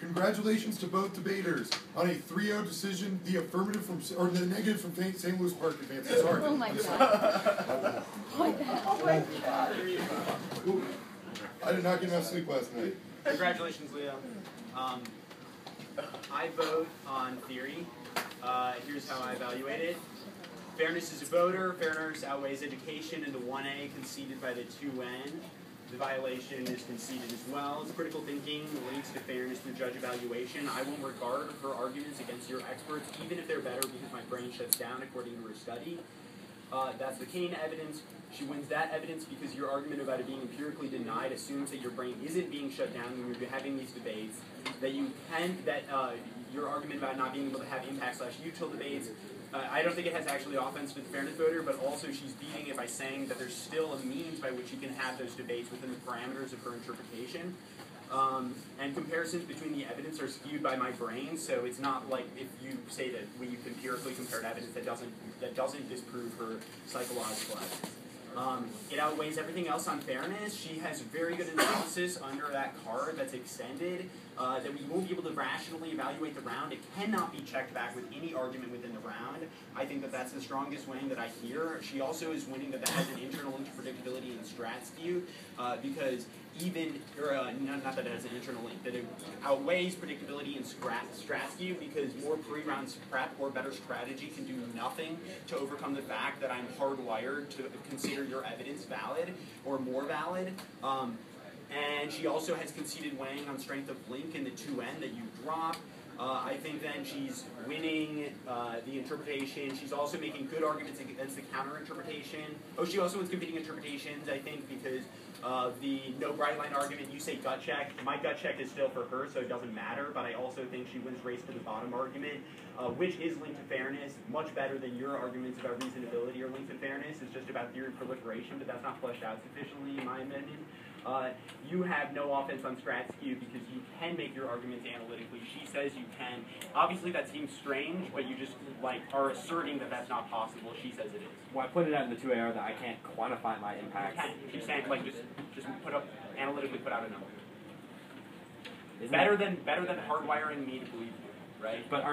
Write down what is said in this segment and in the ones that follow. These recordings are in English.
Congratulations to both debaters on a 3-0 decision. The affirmative from, or the negative from St. Louis Park advances. Sorry. Oh my god. Oh my god. I did not get enough sleep last night. Congratulations, Leo. I vote on theory. Here's how I evaluate it. Fairness is a voter. Fairness outweighs education, and the 1A conceded by the 2N. The violation is conceded as well. It's critical thinking relates to fairness through judge evaluation. I won't regard her arguments against your experts, even if they're better, because my brain shuts down according to her study. That's the Kane evidence. She wins that evidence because your argument about it being empirically denied assumes that your brain isn't being shut down when you're having these debates, that your argument about not being able to have impact/util debates, I don't think it has actually offense to the fairness voter, but also she's beating it by saying that there's still a means by which you can have those debates within the parameters of her interpretation. And comparisons between the evidence are skewed by my brain, so it's not like if you say that we've empirically compared evidence that doesn't disprove her psychological evidence. It outweighs everything else on fairness. She has very good analysis under that card that's extended, that we won't be able to rationally evaluate the round. It cannot be checked back with any argument within the round. I think that that's the strongest winning that I hear. She also is winning that has an internal link to predictability and strat skew, because not that it has an internal link, that it outweighs predictability and strat skew, because more pre-round prep or better strategy can do nothing to overcome the fact that I'm hardwired to consider your evidence valid or more valid. And she also has conceded weighing on strength of link in the 2N that you drop. I think then she's winning the interpretation. She's also making good arguments against the counter-interpretation. Oh, she also wins competing interpretations, I think, because of the no bright line argument. You say gut check. My gut check is still for her, so it doesn't matter, but I also think she wins race to the bottom argument, which is linked to fairness, much better than your arguments about reasonability or linked to fairness. It's just about theory of proliferation, but that's not fleshed out sufficiently, in my opinion. You have no offense on strat skew because you can make your arguments analytically. She says you can. Obviously that seems strange, but you just are asserting that that's not possible. She says it is. Well, I pointed out in the 2AR that I can't quantify my impact. You can. She's saying just analytically put out a number. Better than hardwiring me to believe you, right? But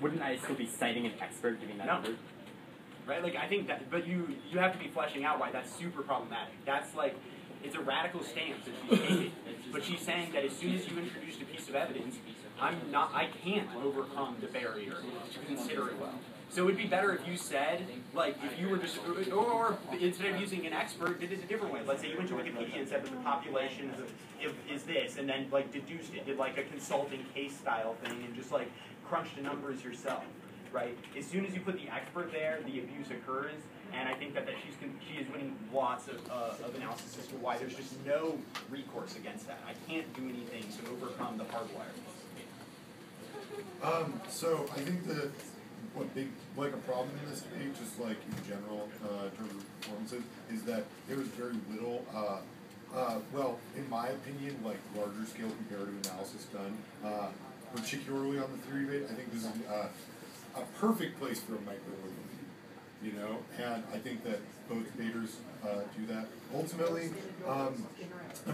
wouldn't I still be citing an expert giving that number? Right? I think that, but you have to be fleshing out why that's super problematic. That's it's a radical stance that she's taking, but she's saying that as soon as you introduced a piece of evidence, I can't overcome the barrier to consider it well. So it would be better if you said, if you were just, or instead of using an expert, did it a different way. Let's say you went to Wikipedia and said that the population is this, and then deduced it, did a consulting case style thing, and just crunched the numbers yourself, right? As soon as you put the expert there, the abuse occurs. And I think that she is winning lots of analysis as to why there's just no recourse against that. I can't do anything to overcome the hardwire. So I think that a problem in this debate, just in general, in terms of performances, is that there was very little, well, in my opinion, larger scale comparative analysis done, particularly on the theory debate. I think this is a perfect place for a microwave. And I think that both debaters do that. Ultimately, I'm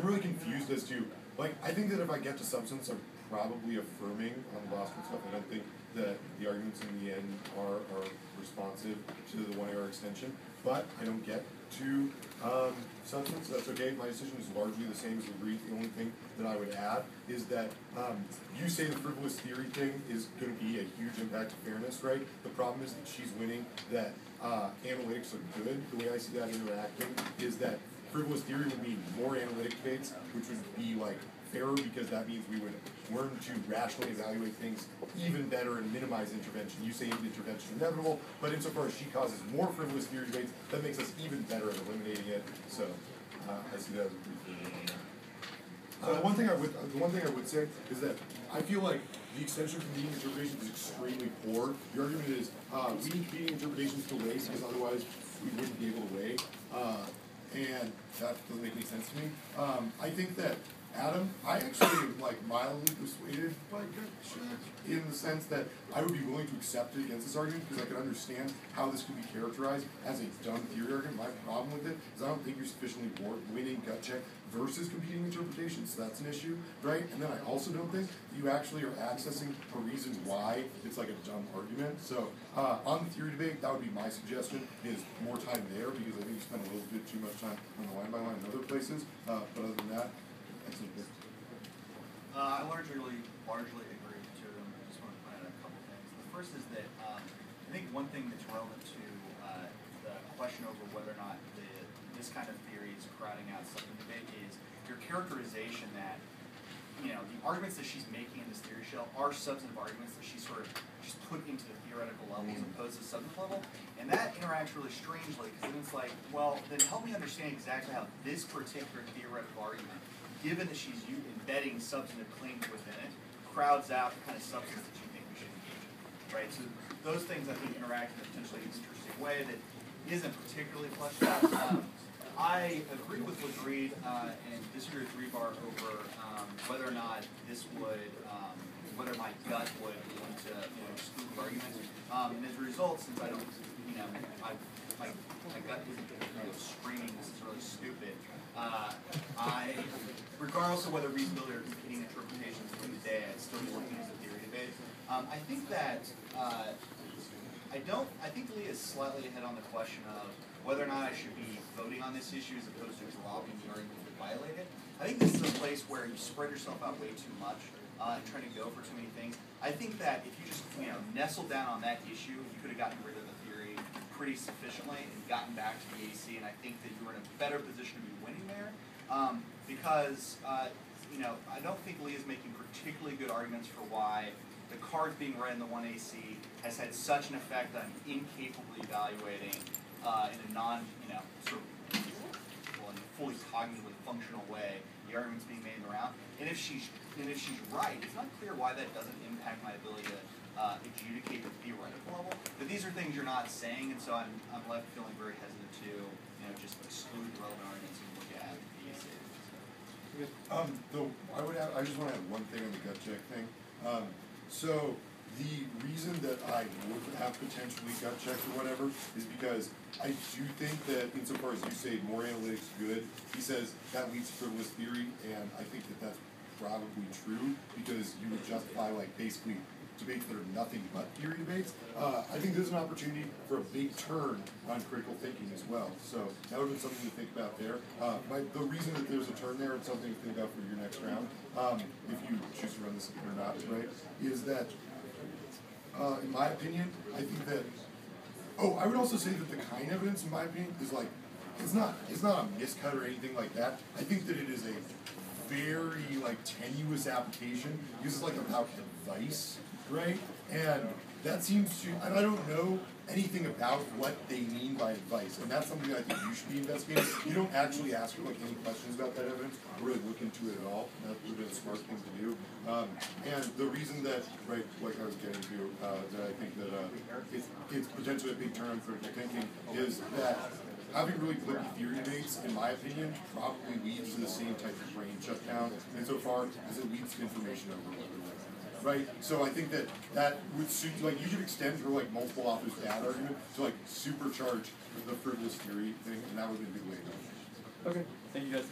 really confused as to, I think that if I get to substance, I'm probably affirming on the Boston stuff. I don't think that the arguments in the end are responsive to the 1AR extension, but I don't get to substance. That's okay. My decision is largely the same as the brief. The only thing that I would add is that you say the frivolous theory thing is going to be a huge impact to fairness, right? The problem is that she's winning that analytics are good. The way I see that interacting is that frivolous theory would mean more analytic debates, which would be fairer, because that means we would learn to rationally evaluate things even better and minimize intervention. You say intervention is inevitable, but insofar as she causes more frivolous theory debates, that makes us even better at eliminating it. So I see that as a pretty good one. The one thing I would say is that I feel like the extension from competing interpretations is extremely poor. The argument is we need competing interpretations to weigh because otherwise we wouldn't be able to weigh, and that doesn't make any sense to me. I think that Adam, I actually am like mildly persuaded by gut check in the sense that I would be willing to accept it against this argument because I can understand how this could be characterized as a dumb theory argument. My problem with it is I don't think you're sufficiently winning gut check versus competing interpretations, so that's an issue, right? And then I also don't think you actually are accessing a reason why it's like a dumb argument. So on the theory debate, that would be my suggestion, is more time there, because I think you spend a little bit too much time on the line by line in other places. But other than that, excellent pick. I largely agree with two of them. I just want to point out a couple things. The first is that I think one thing that's relevant to the question over whether or not this kind of theory is crowding out something debate is your characterization that, you know, the arguments that she's making in this theory shell are substantive arguments that she sort of just put into the theoretical level as opposed to substantive level, and that interacts really strangely because then it's like, well, then help me understand exactly how this particular theoretical argument, given that she's embedding substantive claims within it, crowds out the kind of substance that you think we should engage in, right? So those things I think interact in a potentially interesting way that isn't particularly fleshed out. I agree with Legreed and disagree with Rebar over whether or not this would, whether my gut would want to, exclude the argument. And as a result, since I don't, my gut isn't screaming this is really stupid, I, regardless of whether reasonability or competing interpretations in the day, I'd still be looking at the theory debate. I think that I think Lee is slightly ahead on the question of whether or not I should be voting on this issue as opposed to dropping the argument to violate it. I think this is a place where you spread yourself out way too much and trying to go for too many things. I think that if you just nestled down on that issue, you could have gotten rid of the theory pretty sufficiently and gotten back to the AC, and I think that you were in a better position to be winning there because I don't think Lee is making particularly good arguments for why the cards being read in the 1AC has had such an effect that I'm incapably evaluating in a sort of, well, in a fully cognitively functional way, the arguments being made around. And if she's right, it's not clear why that doesn't impact my ability to adjudicate the theoretical level. But these are things you're not saying, and so I'm left feeling very hesitant to just exclude the relevant arguments and look at the essay. I just want to add one thing on the gut check thing. So the reason that I would have potentially gut checks or whatever is because I do think that insofar as you say more analytics good, he says that leads to frivolous theory, and I think that that's probably true because you would justify like basically debates that are nothing but theory debates. I think there's an opportunity for a big turn on critical thinking as well. So that would have been something to think about there. The reason that there's a turn there and something to think about for your next round, if you choose to run this again or not, right, is that in my opinion, I think that. Oh, I would also say that the kind evidence, in my opinion, is like it's not a miscut or anything like that. I think that it is a very like tenuous application because it's like about advice, right? And that seems to, and I don't know anything about what they mean by advice, and that's something I think you should be investigating. You don't actually ask her like any questions about that evidence, or really look into it at all. That would be a smart thing to do. And the reason that, right, like I was getting to, that I think that it's potentially a big turn for critical thinking is that having really flippy theory debates, in my opinion, probably leads to the same type of brain shutdown insofar as it leads to information overload. Right? So I think that would suit, like, you could extend her, like, multiple authors bad argument to, like, supercharge the frivolous theory thing, and that would be a good way to go. Okay. Thank you, guys.